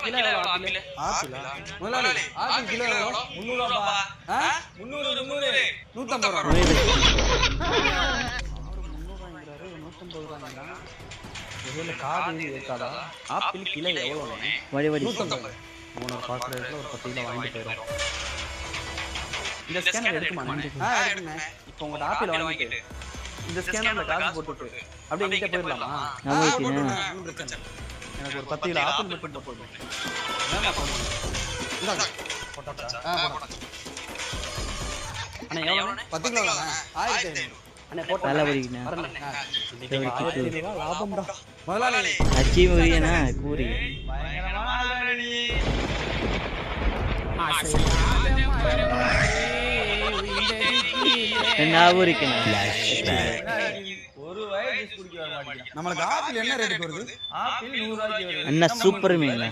Kilo எவ்வளவு apple? ஆப்பிளா? முதலாளி apple kilo எவ்வளவு? 300 ரூபா. 300 150 ரூபா. 150 ரூபாய்ங்கறாங்க. இதுல காது இருக்காதா? ஆப்பிள் கிலோ எவ்வளவுனே? வடி வடி 150. ஓனர் பாக்குறதுல ஒரு 10 கிலோ வாங்கிட்டு போயிடும். இந்த ஸ்கேனர் எடுக்குமா? எடுங்க. இப்போ உங்க ஆப்பிள் வாங்கிட்டு இந்த ஸ்கேனர்ல காசு போட்டுட்டு அப்படியே இங்க போயிடலாமா? ஆமா ஓகேண்ணா. ஒண்ணும் பிரச்சனை இல்ல. எனக்கு ஒரு 10 கிலோ ஆப்பிள் மட்டும் போடுங்க. என்னங்க போடுங்க? இந்தாங்க. போட்டாச்சா? போடுங்க. அண்ணா எவ்வளவுனே? 10 கிலோ தானே? 1500. அண்ணா போட்டா நல்லா படிக்கண்ணா. இன்னைக்கு லாபம்டா. முதலாளி அச்சி முரியனா கூறி பயங்கரமான ஆளு நீ. ஞாபகம் ஒரு வயசு குடிக்க வர மாட்டீங்க. நம்மளுக்கு ஆப்பிள் என்ன ரேட்டுக்கு வருது? ஆப்பிள் 100 ரூபாய்க்கு வருது. அண்ணா சூப்பர் மீன்